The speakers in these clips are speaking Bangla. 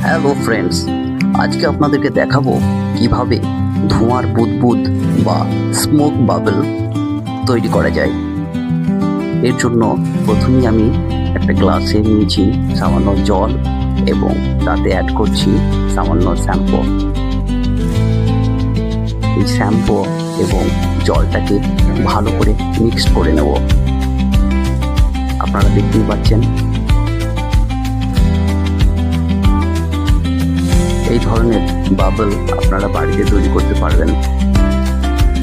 হ্যালো ফ্রেন্ডস, আজকে আপনাদেরকে দেখাবো কিভাবে ধোঁয়ার বুদবুদ বা স্মোক বাবল তৈরি করা যায়। এর জন্য প্রথমেই আমি একটা গ্লাসে নিয়েছি সামান্য জল এবং তাতে অ্যাড করছি সামান্য শ্যাম্পু। এই শ্যাম্পু এবং জলটাকে ভালো করে মিক্সড করে নেব। আপনারা দেখতেই পাচ্ছেন এই ধরনের বাবল আপনারা বাড়িতে তৈরি করতে পারবেন।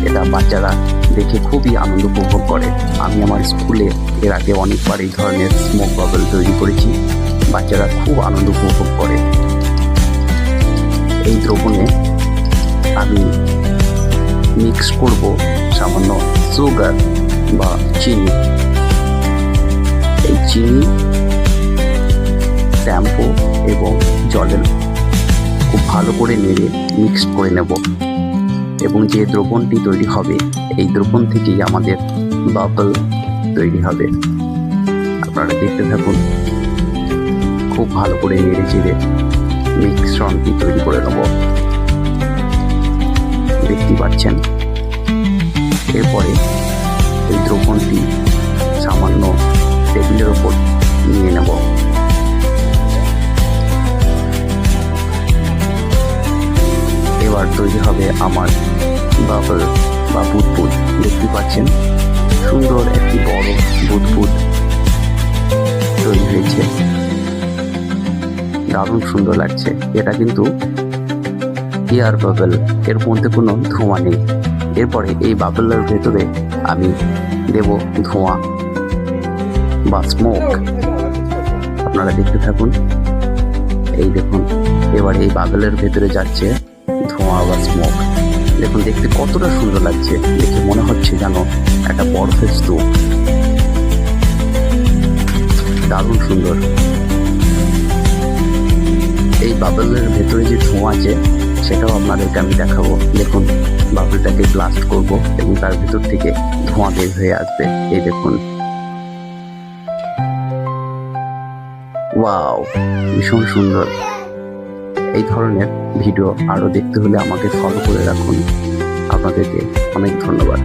এটা বাচ্চারা দেখে খুবই আনন্দ উপভোগ করে। আমি আমার স্কুলে এর আগে অনেকবার এই ধরনের স্মোক বাবল তৈরি করেছি, বাচ্চারা খুব আনন্দ উপভোগ করে। এই দ্রবণে আমি মিক্স করব সামান্য সুগার বা চিনি। এই চিনি, শ্যাম্পু এবং জলের খুব ভালো করে নেড়ে মিক্সড করে নেব এবং যে দ্রবণটি তৈরি হবে এই দ্রবণ থেকেই আমাদের বাবল তৈরি হবে। আপনারা দেখতে থাকুন। খুব ভালো করে নেড়ে চেড়ে মিশ্রণটি তৈরি করে নেব, দেখতে পাচ্ছেন। এরপরে এই দ্রবণটি সামান্য টেবিলের ওপর নিয়ে নেব। এবার তৈরি হবে আমার বাবল বা বুদবুদ। দেখতে পাচ্ছেন সুন্দর একটি বড় বুদবুদ তৈরি হয়েছে, দারুণ সুন্দর লাগছে। এটা কিন্তু এয়ার বাবল, এর মধ্যে কোনো ধোঁয়া নেই। এরপরে এই বাবলের ভেতরে আমি দেব ধোঁয়া বা স্মোক। আপনারা দেখতে থাকুন। এই দেখুন, এবার এই বাবলের ভেতরে যাচ্ছে ধোঁয়া বা স্মোক। দেখুন দেখতে কতটা সুন্দর লাগছে, দেখে মনে হচ্ছে যেন একটা বরফের স্তূপ। দারুণ সুন্দর। এই বাবলের ভেতরে যে ধোঁয়া আছে সেটাও আপনাদেরকে আমি দেখাবো। দেখুন, বাবলটাকে ব্লাস্ট করব এবং তার ভেতর থেকে ধোঁয়া বের হয়ে আসবে। এই দেখুন, ওয়াও, ভীষণ সুন্দর। এই ধরনের ভিডিও আরও দেখতে হলে আমাকে ফলো করে রাখুন। আপনাদেরকে অনেক ধন্যবাদ।